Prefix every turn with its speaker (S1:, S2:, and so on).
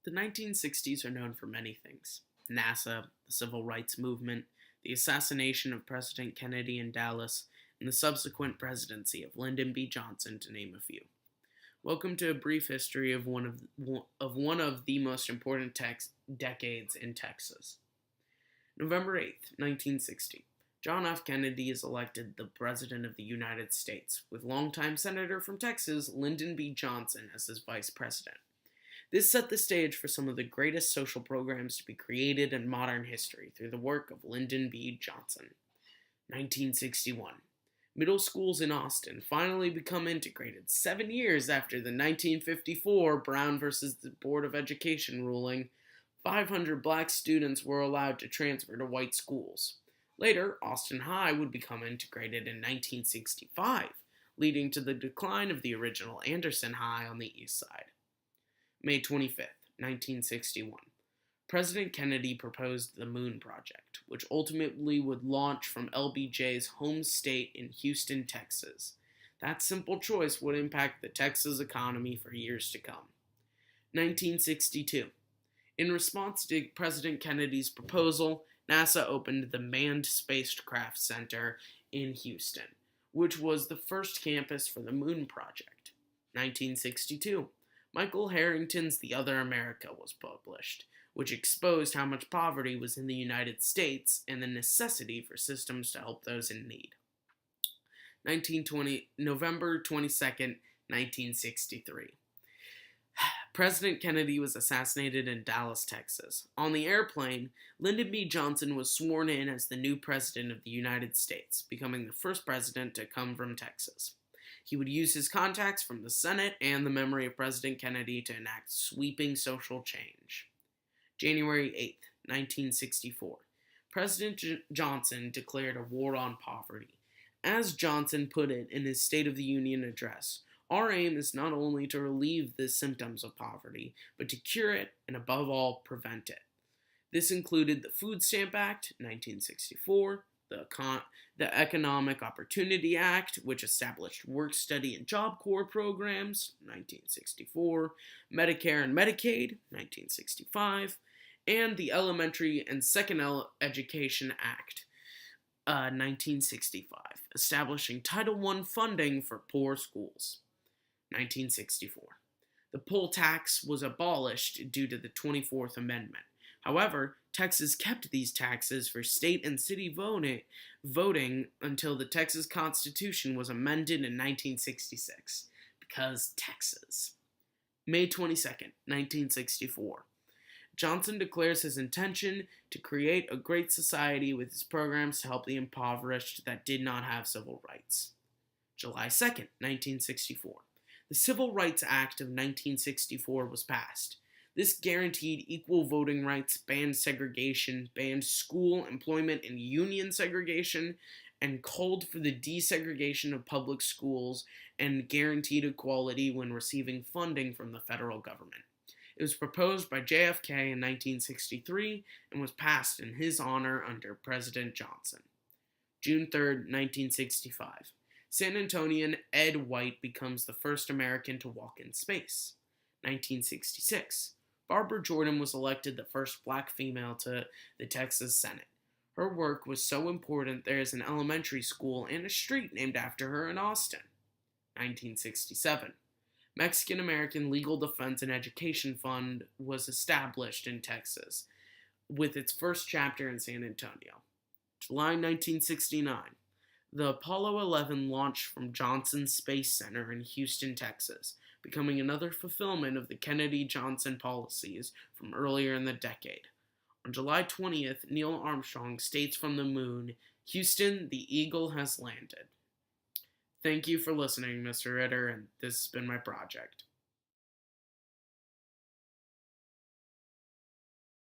S1: The 1960s are known for many things: NASA, the Civil Rights Movement, the assassination of President Kennedy in Dallas, and the subsequent presidency of Lyndon B. Johnson, to name a few. Welcome to a brief history of one of the most important decades in Texas. November 8th, 1960. John F. Kennedy is elected the President of the United States, with longtime Senator from Texas, Lyndon B. Johnson, as his Vice President. This set the stage for some of the greatest social programs to be created in modern history through the work of Lyndon B. Johnson. 1961. Middle schools in Austin finally become integrated 7 years after the 1954 Brown versus the Board of Education ruling. 500 black students were allowed to transfer to white schools. Later, Austin High would become integrated in 1965, leading to the decline of the original Anderson High on the east side. May 25th, 1961. President Kennedy proposed the Moon Project, which ultimately would launch from LBJ's home state in Houston, Texas. That simple choice would impact the Texas economy for years to come. 1962. In response to President Kennedy's proposal, NASA opened the Manned Spacecraft Center in Houston, which was the first campus for the Moon Project. 1962. Michael Harrington's The Other America was published, which exposed how much poverty was in the United States and the necessity for systems to help those in need. November 22nd, 1963. President Kennedy was assassinated in Dallas, Texas. On the airplane, Lyndon B. Johnson was sworn in as the new President of the United States, becoming the first president to come from Texas. He would use his contacts from the Senate and the memory of President Kennedy to enact sweeping social change. January 8th, 1964. President Johnson declared a war on poverty. As Johnson put it in his State of the Union address, our aim is not only to relieve the symptoms of poverty, but to cure it and, above all, prevent it. This included the Food Stamp Act, 1964, the Economic Opportunity Act, which established work, study, and Job Corps programs, 1964, Medicare and Medicaid, 1965, and the Elementary and Second Education Act, 1965, establishing Title I funding for poor schools. 1964. The poll tax was abolished due to the 24th Amendment. However, Texas kept these taxes for state and city voting until the Texas Constitution was amended in 1966. Because Texas. May 22nd, 1964. Johnson declares his intention to create a great society with his programs to help the impoverished that did not have civil rights. July 2nd, 1964. The Civil Rights Act of 1964 was passed. This guaranteed equal voting rights, banned segregation, banned school, employment, and union segregation, and called for the desegregation of public schools and guaranteed equality when receiving funding from the federal government. It was proposed by JFK in 1963 and was passed in his honor under President Johnson. June 3rd, 1965. San Antonian Ed White becomes the first American to walk in space. 1966. Barbara Jordan was elected the first black female to the Texas Senate. Her work was so important there is an elementary school and a street named after her in Austin. 1967. Mexican-American Legal Defense and Education Fund was established in Texas, with its first chapter in San Antonio. July 1969. The Apollo 11 launched from Johnson Space Center in Houston, Texas, becoming another fulfillment of the Kennedy-Johnson policies from earlier in the decade. On July 20th, Neil Armstrong states from the moon, "Houston, the Eagle has landed." Thank you for listening, Mr. Ritter, and this has been my project.